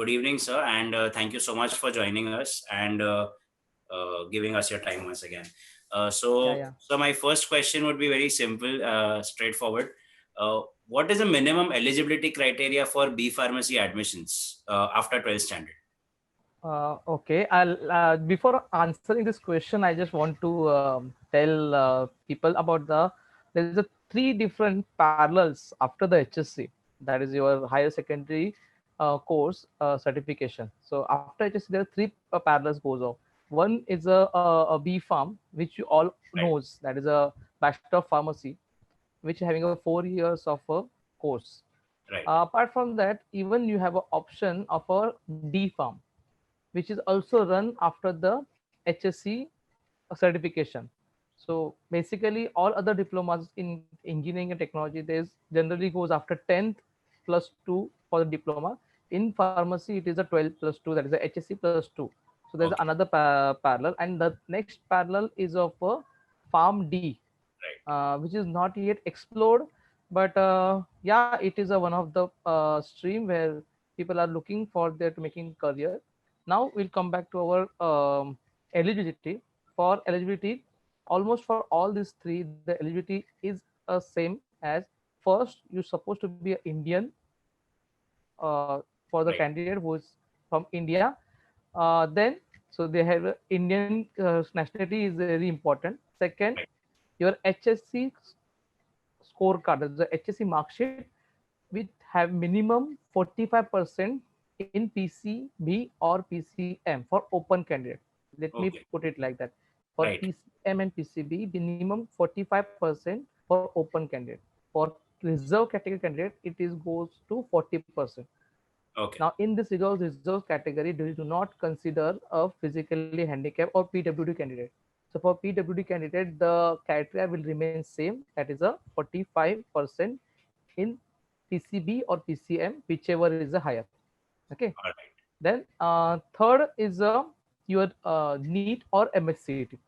good evening, sir, and thank you so much for joining us and giving us your time once again. Yeah, So, yeah. so my first question would be very simple, straightforward. What is the minimum eligibility criteria for B pharmacy admissions after 12th standard? Okay. I'll before answering this question, I just want to tell people about there's a three different parallels after the HSC. That is your higher secondary course certification. So after HSC, there are three parallels goes off. One is a B Farm, which you all Right, knows. That is a Bachelor of Pharmacy, which is having a 4 years of a course. right. Apart from that, even you have an option of a D Farm, which is also run after the HSC certification. So basically, all other diplomas in engineering and technology, there's generally goes after 10th plus 2 for the diploma. In pharmacy, it is a 12 plus 2, that is a HSC plus 2. So there's Okay, another parallel, and the next parallel is of a Farm D, right. which is not yet explored, but yeah, it is a one of the stream where people are looking for their to making career. Now we'll come back to our eligibility. For eligibility, almost for all these three, the eligibility is same as first you're supposed to be an Indian for the Right, candidate who is from India. Then so they have Indian nationality is very important. Second, right. your HSC scorecard, the HSC mark sheet, which have minimum 45% in PCB or PCM for open candidate. Let me Okay, put it like that. For right. PCM and PCB, minimum 45% for open candidate. For reserve category candidate, it is goes to 40%. Okay, Now, in this reserve category, do not consider a physically handicapped or PWD candidate. So for PWD candidate, the criteria will remain same. That is a 45% in PCB or PCM, whichever is the higher. Okay. all right. Then third is your NEET or MSCET.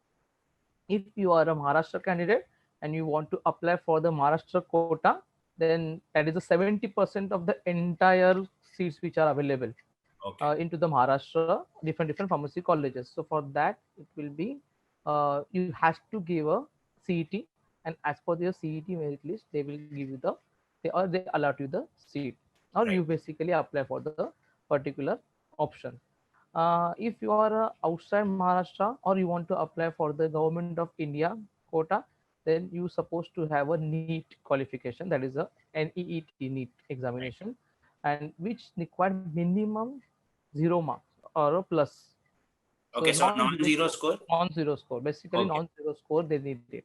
If you are a Maharashtra candidate and you want to apply for the Maharashtra quota, then that is a 70% of the entire seats which are available Okay, into the Maharashtra different pharmacy colleges. So for that, it will be you have to give a CET, and as per their CET merit list, they will give you the they allot you the seat, or right. you basically apply for the particular option. If you are outside Maharashtra or you want to apply for the government of India quota, then you supposed to have a NEET qualification, that is a NEET NEET Right. examination, and which required minimum 0 marks or a plus. So Okay, so non-zero non-zero score, score. non-zero score. Basically, Okay, non-zero score they need it. okay,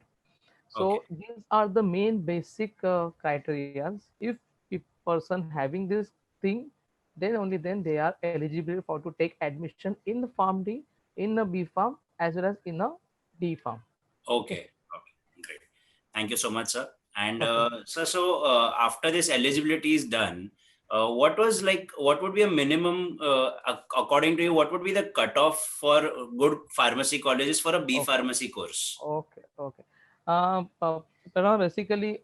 So these are the main basic criteria. If a person having this thing, then only then they are eligible for to take admission in the Farm D, in the B Farm, as well as in a D Farm. Okay. okay, okay. Great. Thank you so much, sir. And Okay. after this eligibility is done, what would be a minimum, according to you, what would be the cutoff for good pharmacy colleges for a B Okay. pharmacy course? Okay. Okay. Basically,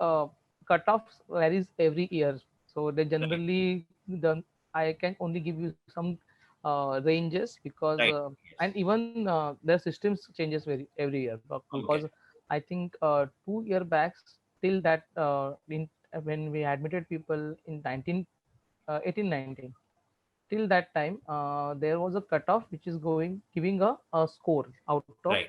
cutoffs varies every year. So they Right, generally done. I can only give you some ranges because right. and Yes. even their systems changes every year because Okay, I think 2 year backs till that when we admitted people in 18 19 till that time there was a cutoff which is going giving a score out of right,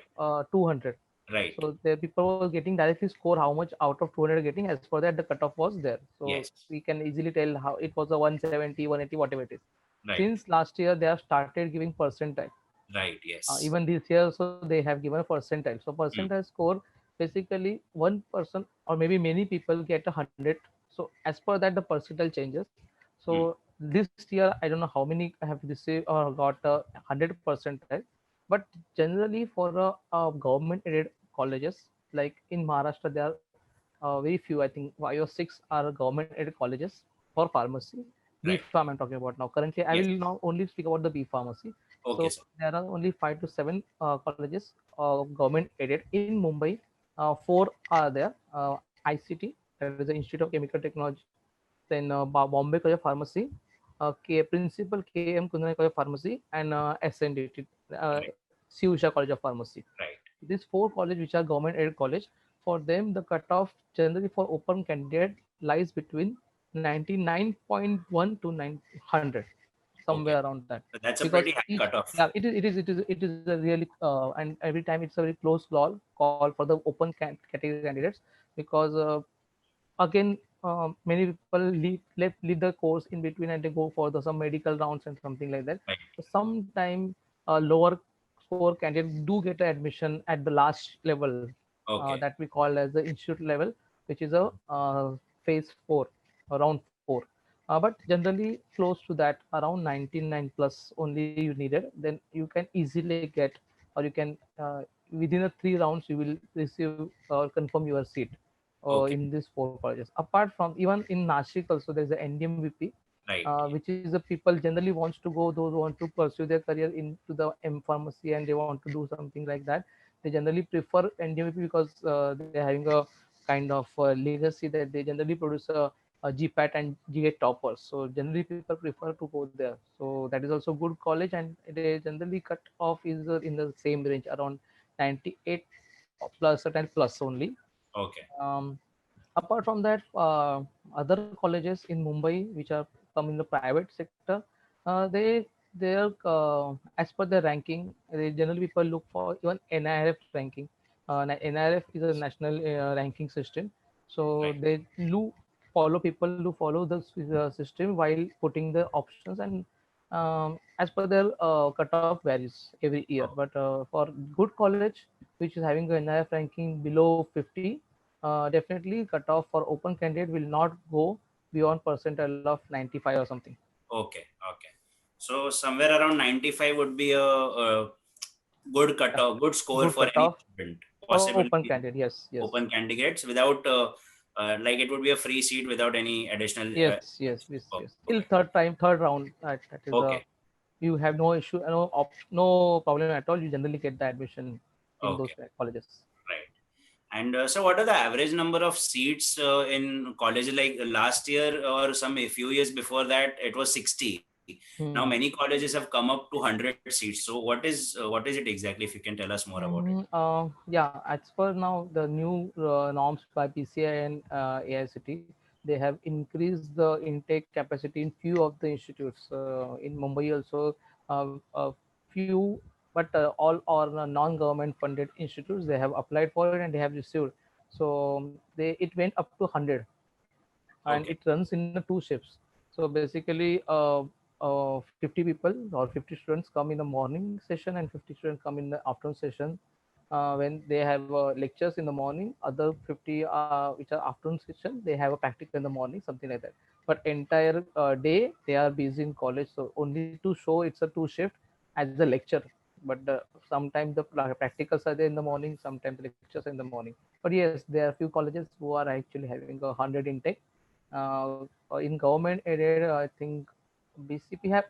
200. right. So the people were getting directly score how much out of 200 getting. As for that, the cutoff was there, so Yes, we can easily tell how it was a 170, 180, whatever it is. right, Since last year they have started giving percentile. right. Yes. Even this year so they have given a percentile. So Mm, percentile score, basically one person or maybe many people get 100. So as per that the percentile changes. mm, So this year I don't know how many have received or got a 100 percentile, but generally for government aided colleges, like in Maharashtra there are very few, I think 5 or 6 are government aided colleges for pharmacy. B right. Farm I'm talking about now. Currently I will Yes. now only speak about the B Pharmacy. Okay, So sir. there are only 5 to 7 colleges government aided in Mumbai. Four are there. ICT, that is the Institute of Chemical Technology. Then Bombay College of Pharmacy, Principal KM Kundan College of Pharmacy, and SNDT, uh, Right. Siusha College of Pharmacy. Right. These four colleges, which are government aided college, for them the cutoff generally for open candidate lies between 99.1 to 900, Okay. somewhere around that. So that's a Because pretty high each, cutoff. yeah, it is a really and every time it's a very close call for the open category candidates, because again, many people leave the course in between and they go for some medical rounds and something like that. Right. So sometime lower score candidates do get admission at the last level, Okay. that we call as the institute level, which is a phase 4, around 4. But generally close to that, around 99 plus only you needed, then you can easily get, or you can within the 3 rounds you will receive or confirm your seat Okay. in these four colleges. Apart from, even in Nashik also, there's the NDMVP, Right. which is the people generally wants to go, those who want to pursue their career into the M pharmacy and they want to do something like that. They generally prefer NDMVP because they're having a kind of legacy that they generally produce a GPAT and GA toppers. So generally people prefer to go there. So that is also good college, and they generally cut off is in the same range, around 98 plus, certain plus only. Okay. um, Apart from that, other colleges in Mumbai which are come in the private sector, they are as per their ranking. They generally people look for even NIRF ranking. NIRF is a national ranking system, so Right. they do follow, people who follow the system while putting the options, and as per their cutoff varies every year. Oh, But for good college which is having a NIRF ranking below 50, definitely cutoff for open candidate will not go beyond percentile of 95 or something. okay. Okay. So somewhere around 95 would be a good Yeah, cutoff, good score good for any cutoff student, for possibly open candidate. Yes, yes, open candidates without, like it would be a free seat without any additional. yes. Oh, Till okay. third round, that is the, Okay. you have no issue, no problem at all. You generally get the admission in those Okay. colleges. Right. And so, what are the average number of seats in colleges? Like last year or some a few years before that, it was 60. Now, Hmm. many colleges have come up to 100 seats. So, what is it exactly? If you can tell us more about it. Yeah, as per now, the new norms by PCI and AICT, they have increased the intake capacity in few of the institutes. In Mumbai also, a few, but all are non-government funded institutes. They have applied for it and they have received. So it went up to 100, and Okay. it runs in the two shifts. So basically, 50 people or 50 students come in the morning session and 50 students come in the afternoon session. When they have lectures in the morning, other 50 which are afternoon session, they have a practical in the morning, something like that. But entire day they are busy in college, so only to show it's a two shift as a lecture. But sometimes the practicals are there in the morning, sometimes the lectures are in the morning. But yes, there are few colleges who are actually having 100 intake. In government aided, I think BCP have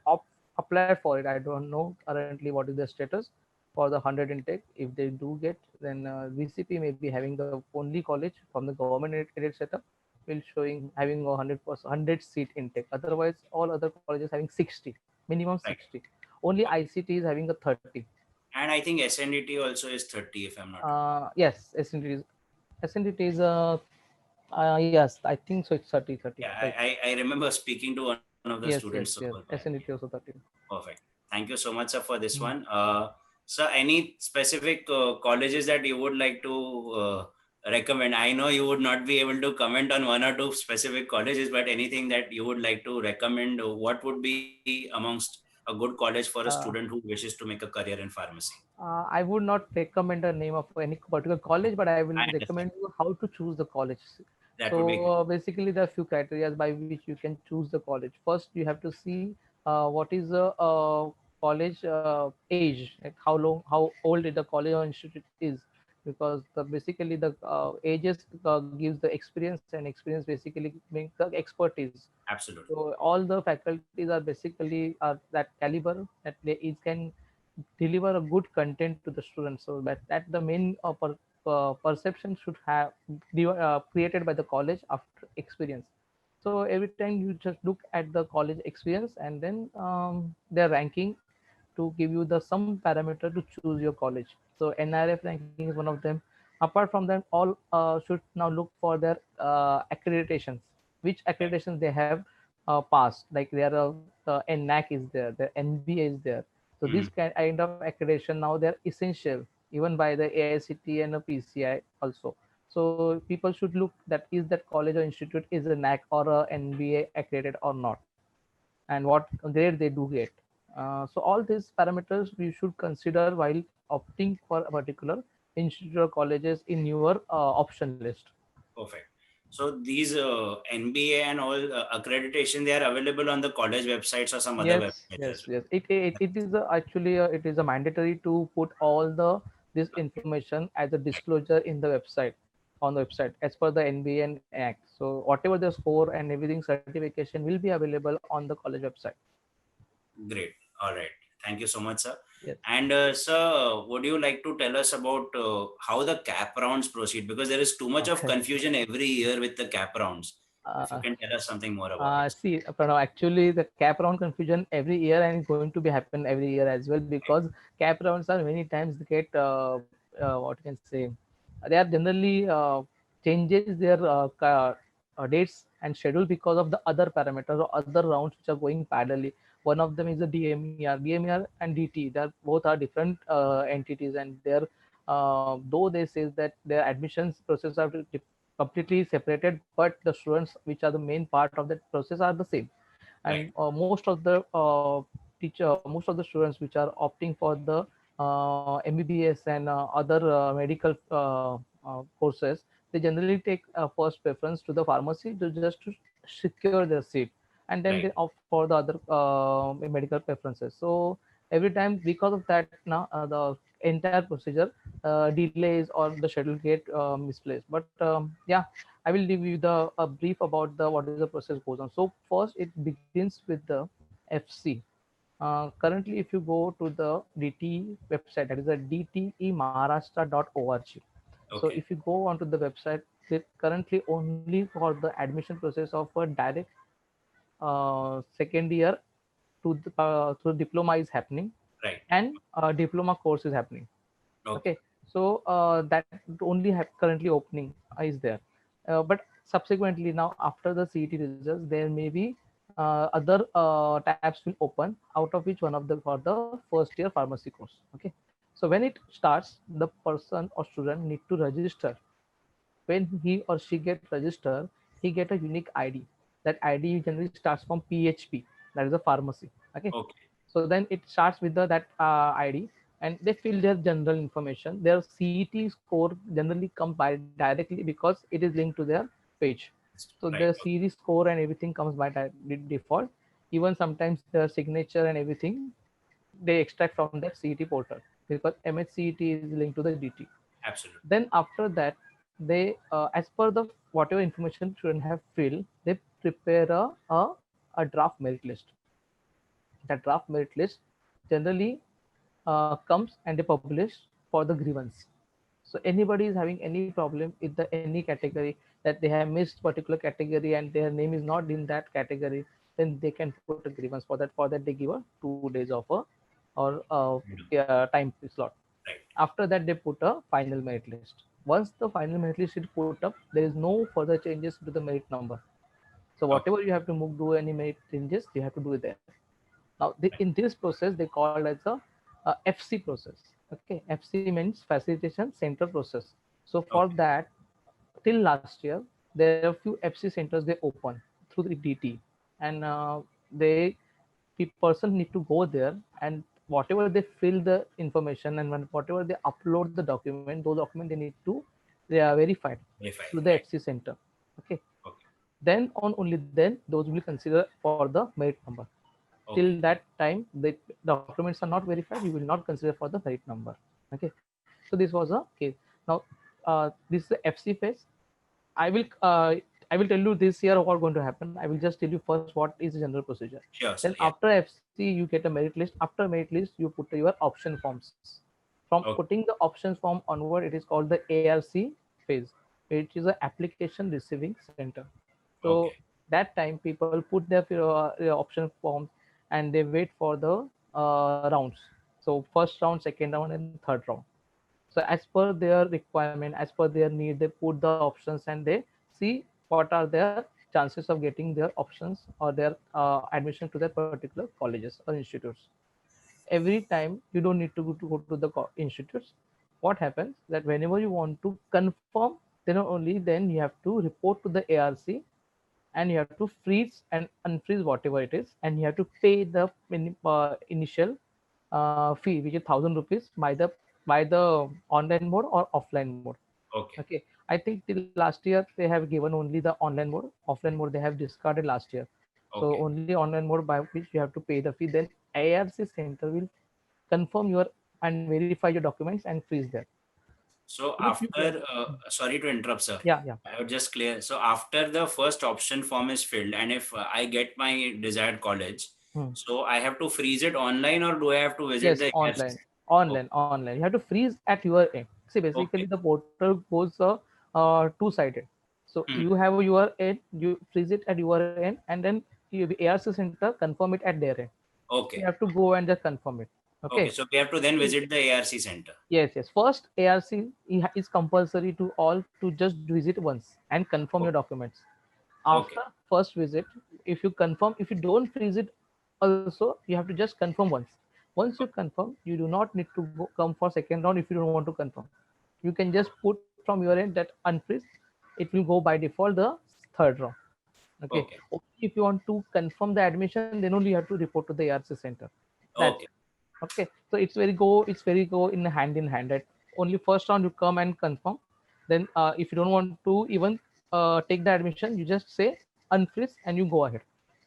applied for it. I don't know currently what is the status for the 100 intake. If they do get, then BCP may be having the only college from the government aided setup will showing having a 100%, 100 seat intake. Otherwise, all other colleges having 60, minimum Right. 60. Only Okay. ICT is having a 30. And I think SNDT also is 30, if I'm not wrong. Yes, SNDT is yes, I think so. It's 30, 30, Yeah, right? I remember speaking to one of the Yes, students yes, over yes. there. SNDT also 30. Perfect. Thank you so much, sir, for this Hmm. one. So, any specific colleges that you would like to recommend? I know you would not be able to comment on one or two specific colleges, but anything that you would like to recommend, what would be amongst a good college for a student Uh, who wishes to make a career in pharmacy? I would not recommend a name of any particular college, but I will I understand. recommend you how to choose the college. That would be So great. basically, there are few criteria by which you can choose the college. First, you have to see what is the college age, like how long, how old the college or institute is, because basically the ages gives the experience, and experience basically makes the expertise. Absolutely. So all the faculties are basically that caliber that they each can deliver a good content to the students. So that the main perception should have created by the college after experience. So every time you just look at the college experience, and then their ranking to give you the some parameter to choose your college. So NRF ranking is one of them. Apart from them, all should now look for their accreditations, which Right. accreditations they have passed. Like there are NAC is there, the NBA is there. So this Mhm. kind of accreditation now they're essential, even by the AICT and a PCI also. So people should look that is that college or institute is a NAC or a NBA accredited or not, and what grade they do get. So all these parameters you should consider while opting for a particular institute or colleges in your option list. Perfect. So these NBA and all accreditation, they are available on the college websites or some other Yes, websites yes, as yes. It is actually it is a mandatory to put all the this information as a disclosure in the website, on the website as per the NBA and Act. So whatever the score and everything certification will be available on the college website. well. Great. All right. Thank you so much, sir. Yes. And sir, would you like to tell us about how the cap rounds proceed? Because there is too much of Okay. confusion every year with the cap rounds. If you Uh, can tell us something more about it. See, Pranav, actually, the cap round confusion every year and it's going to be happen every year as well, because cap rounds are many times they get what you can say, they are generally changes their dates and schedule because of the other parameters or other rounds which are going parallelly. One of them is the DMER and DT. They are both are different entities, and they're though they say that their admissions process are completely separated, but the students which are the main part of that process are the same. Right. And most of the students which are opting for the MBBS and other medical courses, they generally take first preference to the pharmacy to just to secure their seat, and then they Right. opt for the other medical preferences. So every time because of that now the entire procedure delays or the schedule get misplaced. But yeah, I will give you the a brief about the what is the process goes on. So first it begins with the FC. Currently, if you go to the DT website, that is a dtemaharashtra.org. So if Okay. you go onto the website, they currently only for the admission process of a direct second year to diploma is happening, Right. and diploma course is happening. Okay. Okay, so that only have currently opening is there. But subsequently now after the CET results there may be other tabs will open, out of which one of the for the first year pharmacy course. Okay, so when it starts, the person or student need to register. When he or she get registered, he get a unique ID. That ID generally starts from PHP, that is a pharmacy. Okay, Okay. so then it starts with that ID, and they fill their general information. Their CET score generally comes by directly because it is linked to their page. So Right. the Okay. series score and everything comes by default. Even sometimes the signature and everything they extract from that CET portal, because MHCET is linked to the DT. Absolutely. Then after that, they as per the whatever information student have filled, they prepare a draft merit list. That draft merit list generally comes and they publish for the grievance. So anybody is having any problem with the any category, that they have missed particular category and their name is not in that category, then they can put a grievance for that. For that they give a 2 days of a or time slot. Right. After that they put a final merit list. Once the final merit list is put up, there is no further changes to the merit number. So Okay. whatever you have to move, do any merit changes, you have to do it there. Now, in this process, they call as a FC process. Okay, FC means facilitation center process. So for Okay. that, till last year, there are few FC centers they open through the DT, and they the person need to go there, and whatever they fill the information and whatever they upload the document, those documents they need to they are verified Verify. through the Right. FC center. Okay, Okay. then on only then those will be considered for the merit number. Till Okay. that time the documents are not verified, you will not consider for the merit number. Okay, so this was a case. Now this is the FC phase. I will i will tell you this year what going to happen. I will just tell you first what is the general procedure. Sure, Then sir. Yeah. after FC you get a merit list. After merit list you put your option forms. From Okay. putting the options form onward, it is called the ARC phase, which is an application receiving center. So Okay. That time people put their option forms and they wait for the rounds. So first round, second round, and third round. So as per their requirement, as per their need, they put the options and they see what are their chances of getting their options or their admission to their particular colleges or institutes. Every time you don't need to go to the institutes. What happens that whenever you want to confirm, then only then you have to report to the ARC and you have to freeze and unfreeze whatever it is, and you have to pay the initial fee, which is 1,000 rupees by the online mode or offline mode. Okay. Okay, I think till last year they have given only the online mode. Offline mode they have discarded last year. So Okay. only online mode by which you have to pay the fee. Then ARC center will confirm your and verify your documents and freeze them. So If you get, after, sorry to interrupt, sir. yeah, I would just clear. So after the first option form is filled, and if I get my desired college, hmm. so I have to freeze it online, or do I have to visit Yes, the ARC? online, Okay. online. You have to freeze at your end. See, basically Okay. the portal goes two-sided. So Hmm. you have your end, you freeze it at your end, and then you, the ARC center confirm it at their end. So you Okay. have to go and just confirm it. Okay. Okay. So we have to then visit the ARC center. Yes, yes. First, ARC is compulsory to all to just visit once and confirm your Okay. documents. Okay. After first visit, if you confirm, if you don't freeze it, also you have to just confirm once. Once you confirm, you do not need to come for second round if you don't want to confirm. You can just put from your end that unfreeze. It will go by default the third round. Okay. Okay. Only if you want to confirm the admission, then only you have to report to the ARC center. That's Okay. okay. So it's very go in hand, that only first round you come and confirm. Then if you don't want to even take the admission, you just say unfreeze and you go ahead.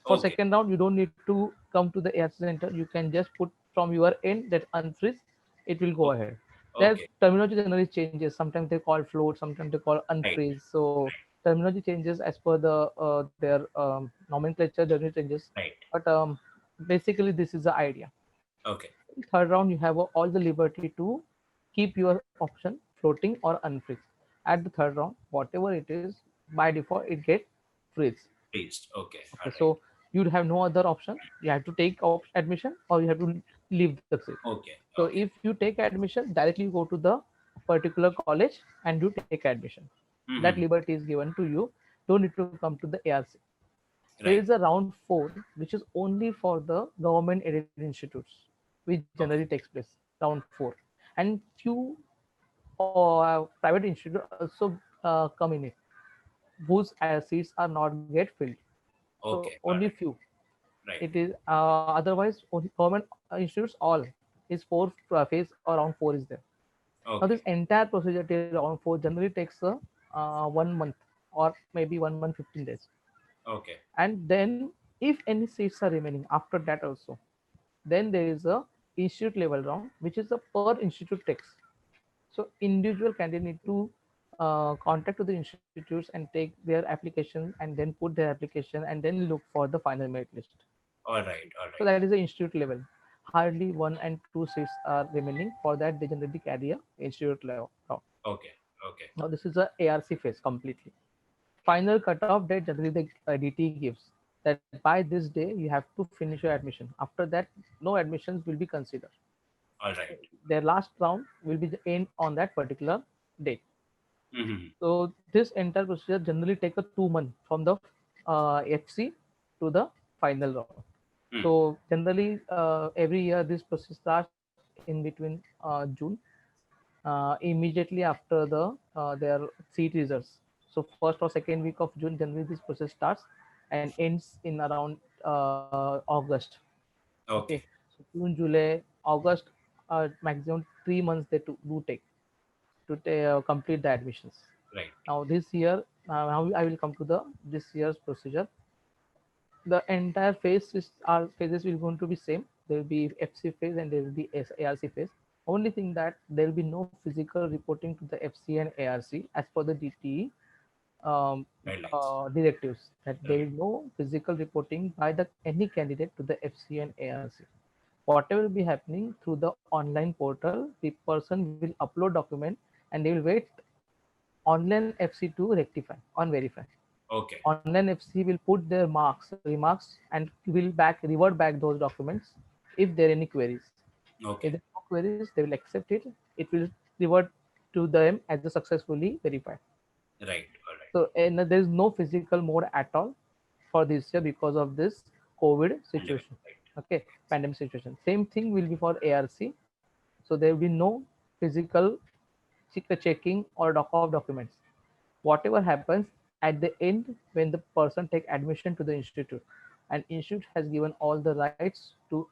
For Okay. second round you don't need to come to the ARC center, you can just put from your end that unfreeze, it will go Okay. ahead. There's Okay. terminology generally changes, sometimes they call float, sometimes they call Right. unfreeze. So terminology changes as per the their nomenclature generally changes, Right. but basically this is the idea. Okay. Third round you have all the liberty to keep your option floating or unfreeze. At the third round whatever it is, by default it get freeze. Freezed. Okay. All Okay, right. so you'd have no other option. You have to take admission or you have to leave the seat. Okay. So Okay. if you take admission, directly you go to the particular college and you take admission. That Mm-hmm. liberty is given to you. Don't need to come to the ARC. There Right. is a round 4 which is only for the government aided institutes, which generally Okay. takes place round 4, and few private institutes also come in it, whose seats are not get filled. So Okay. All only right. few. Right. It is otherwise only government institutes all is 4 phase or round 4 is there. Now this Okay. entire procedure till round 4 generally takes 1 month or maybe 1 month 15 days. Okay. And then if any seats are remaining after that also, then there is a institute level round which is a per institute text. So individual candidate need to contact to the institutes and take their application and then put their application and then look for the final merit list. All right. All So right. that is the institute level. Hardly 1 and 2 seats are remaining. For that, they generally carry a institute level. Okay. Okay. Now this is a ARC phase completely. Final cutoff date generally the DT gives that by this day you have to finish your admission. After that, no admissions will be considered. All right. Their last round will be the end on that particular date. Mm-hmm. So this entire procedure generally take a 2 month from the FC to the final round. Mm. So generally, every year this process starts in between June, immediately after the their seat results. So first or second week of June, generally this process starts and ends in around August. Okay, Okay. so June, July, August, maximum 3 months they do take to complete the admissions. Right. Now this year, now I will come to the this year's procedure. The entire phase is our phases will going to be same. There will be FC phase and there will be ARC phase. Only thing that there will be no physical reporting to the FC and ARC as per the DTE um, Guidelines. directives, that there Right. is no physical reporting by the any candidate to the FC and ARC. Whatever will be happening through the online portal, the person will upload document and they will wait online FC to rectify on verify. Okay. Online FC will put their remarks, and will revert back those documents if there are any queries. Okay. If there are no queries, they will accept it. It will revert to them as a successfully verified. Right. All right. So and there is no physical mode at all for this year because of this COVID Pandemic. situation. Right. Okay, pandemic situation. Same thing will be for ARC. So there will be no physical checking or doc of documents. Whatever happens at the end when the person take admission to the institute, and institute has given all the rights to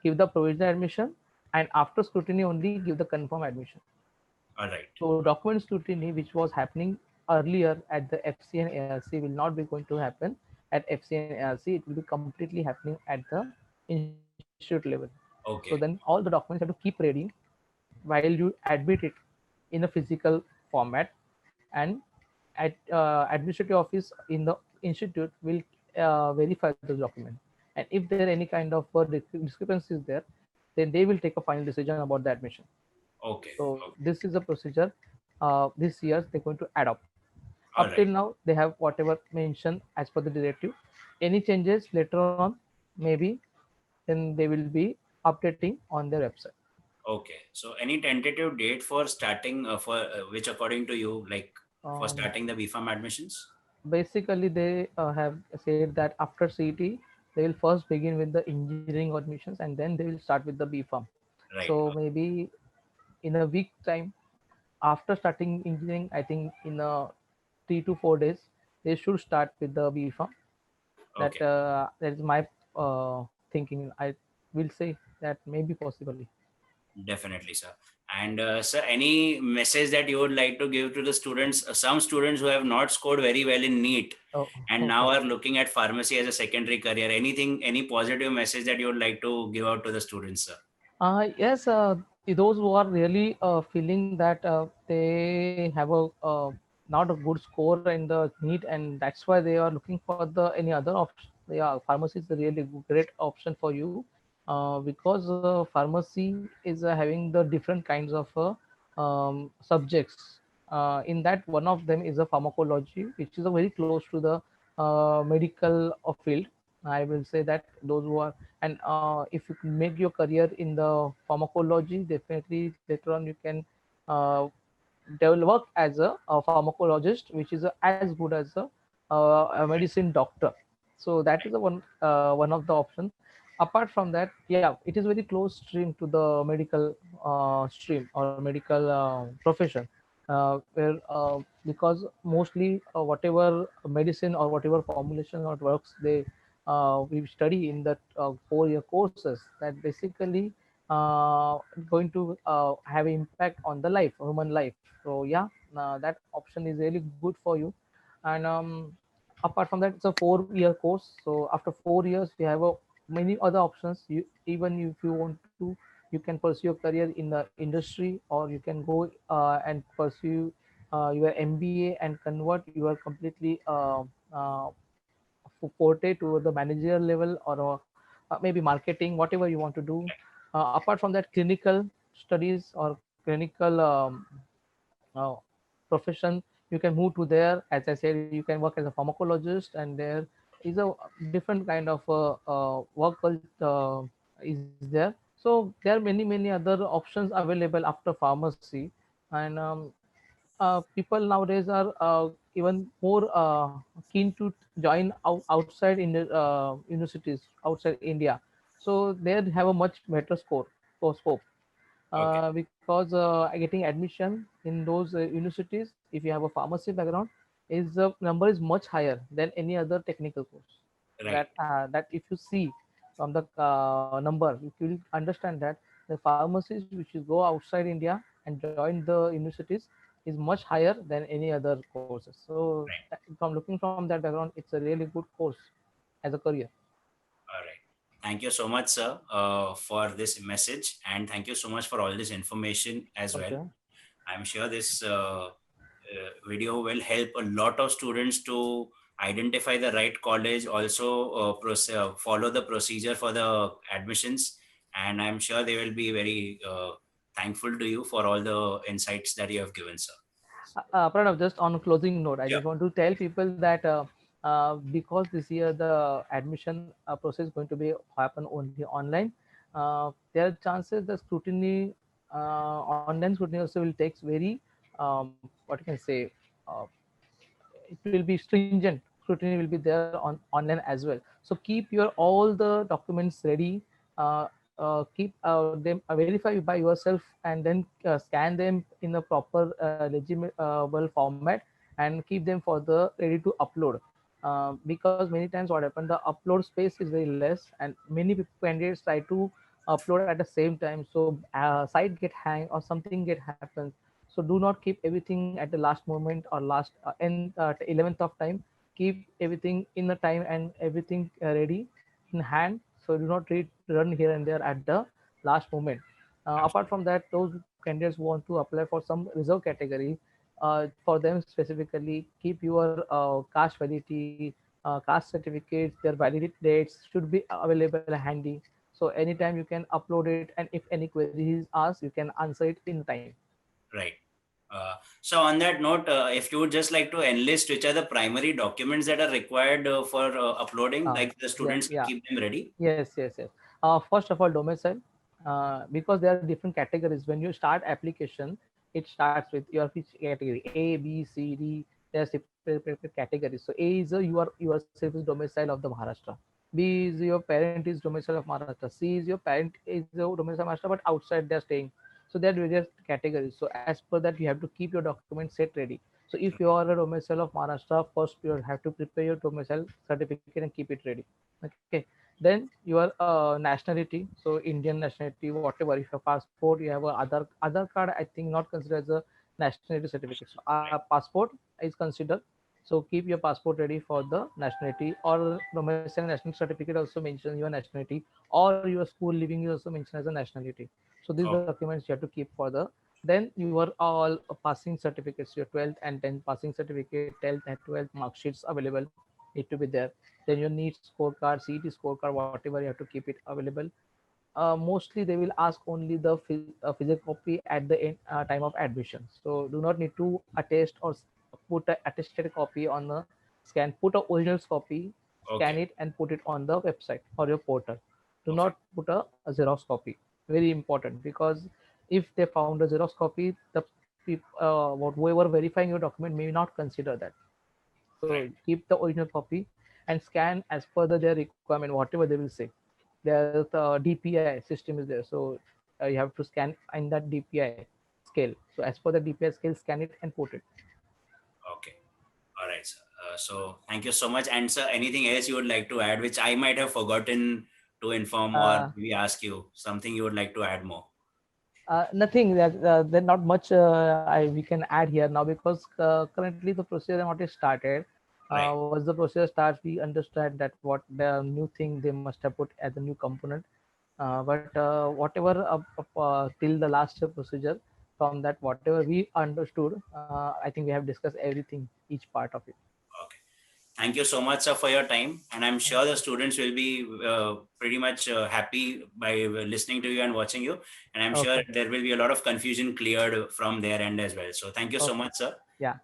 give the provisional admission, and after scrutiny only give the confirm admission. All right. So document scrutiny, which was happening earlier at the FC and ARC, will not be going to happen at FC and ARC. It will be completely happening at the institute level. So then all the Okay. documents have to keep ready while you admit it in a physical format, and at administrative office in the institute will verify those documents. And if there any kind of discrepancies there, then they will take a final decision about the admission. Okay. So Okay. this is a procedure this year they're going to adopt. All Up till right. now, they have whatever mentioned as per the directive. Any changes later on, maybe then they will be updating on their website. Okay. So any tentative date for starting for which according to you, like for Um, starting the BPharm admissions? Basically, they have said that after CET, they will first begin with the engineering admissions, and then they will start with the BPharm. Right. So maybe in a week time after starting engineering, I think in 3 to 4 days, they should start with the BPharm. Okay. That is my thinking. I will say that maybe possibly. Definitely, sir. And sir, any message that you would like to give to the students? Some students who have not scored very well in NEET Oh, and now okay. are looking at pharmacy as a secondary career. Anything, any positive message that you would like to give out to the students, sir? Yes, those who are really feeling that they have a not a good score in the NEET, and that's why they are looking for the any other option. Yeah, pharmacy is a really great option for you because pharmacy is having the different kinds of subjects. In that, one of them is a pharmacology, which is a very close to the medical field. I will say that those who are, and if you can make your career in the pharmacology, definitely later on you can uh, develop as a pharmacologist, which is as good as a medicine doctor. So that is one of the options. Apart from that, yeah, it is very close stream to the medical stream or medical profession, where because mostly whatever medicine or whatever formulation or drugs we study in that 4 year courses, that basically going to have impact on the life, human life. So yeah, that option is really good for you. And apart from that, it's a 4 year course. So after 4 years, we have many other options. You, even if you want to, you can pursue your career in the industry, or you can go and pursue your MBA and convert your completely forte to the managerial level, or maybe marketing, whatever you want to do. Apart from that, clinical studies or clinical uh, profession, you can move to there. As I said, you can work as a pharmacologist, and there is a different kind of work is there. So there are many other options available after pharmacy. And people nowadays are even more keen to join outside in the universities outside India. So they have a much better score or scope Okay. because getting admission in those universities, if you have a pharmacy background, is the number is much higher than any other technical course. Right. That if you see from the number, you will understand that the pharmacies which is go outside India and join the universities is much higher than any other courses. So Right. from looking from that background, it's a really good course as a career. All right. Thank you so much, sir, for this message, and thank you so much for all this information as well. Okay. I'm sure this video will help a lot of students to identify the right college, also follow the procedure for the admissions, and I'm sure they will be very thankful to you for all the insights that you have given, sir. Pranav, just on a closing note, I Yeah. just want to tell people that because this year the admission process is going to be happen only online, there are chances the scrutiny, online scrutiny also will take very, what you can say, uh, it will be stringent. Scrutiny will be there on online as well. So keep your all the documents ready. Keep them verify by yourself, and then scan them in a proper legible format, and keep them for the ready to upload. Because many times what happened, the upload space is very less, and many candidates try to upload at the same time. So site get hang or something get happens. So do not keep everything at the last moment or last end 11th of time. Keep everything in the time and everything ready in hand. So do not run here and there at the last moment. Apart from that, those candidates want to apply for some reserve category. For them specifically, keep your caste validity, caste certificates, their validity dates should be available handy. So anytime you can upload it, and if any query is asked, you can answer it in time. Right. So on that note, if you would just like to enlist which are the primary documents that are required for uploading, like the Yeah, students to yeah. keep them ready. Yes, yes, yes. First of all, domicile, because there are different categories. When you start application, it starts with your which category A, B, C, D. There's different categories. So A is you are yourself is domicile of the Maharashtra. B is your parent is domicile of Maharashtra. C is your parent is the domicile of Maharashtra, but outside they're staying. So there are various categories. So as per that, you have to keep your documents set ready. So if you are a domicile of Maharashtra, first you have to prepare your domicile certificate and keep it ready. Okay, then your nationality, so Indian nationality, whatever. If your passport, you have a other card, I think not considered as a nationality certificate. So passport is considered. So keep your passport ready for the nationality, or domestic national certificate also mentions your nationality, or your school living is also mentioned as a nationality. So these Oh, documents you have to keep for the. Then your all passing certificates, your 12th and 10th passing certificate, 10th and 12th mark sheets available, need to be there. Then your needs scorecard, CET scorecard, whatever, you have to keep it available. Mostly they will ask only the physical copy at the time of admission. So do not need to attest or put a attested copy on the scan. Put a original copy, scan okay. it, and put it on the website or your portal. Do not Perfect. put a Xerox copy. Very important, because if they found a Xerox copy, the whoever verifying your document may not consider that. So Right. keep the original copy and scan as per their requirement, whatever they will say. There's the DPI system is there, so you have to scan in that DPI scale. So as per the DPI scale, scan it and put it. Okay. All right, sir. So thank you so much. And sir, anything else you would like to add, which I might have forgotten to inform or Uh, maybe ask you something you would like to add more? Nothing that there's not much we can add here now, because currently the procedure not yet started. Right. Once the procedure starts, we understand that what the new thing they must have put as a new component. But whatever till the last procedure, from that whatever we understood, I think we have discussed everything, each part of it. Okay. Thank you so much, sir, for your time. And I'm Thank sure the you. students will be pretty much happy by listening to you and watching you. And I'm sure Okay. there will be a lot of confusion cleared from their end as well. So thank you so Okay. much, sir. Yeah.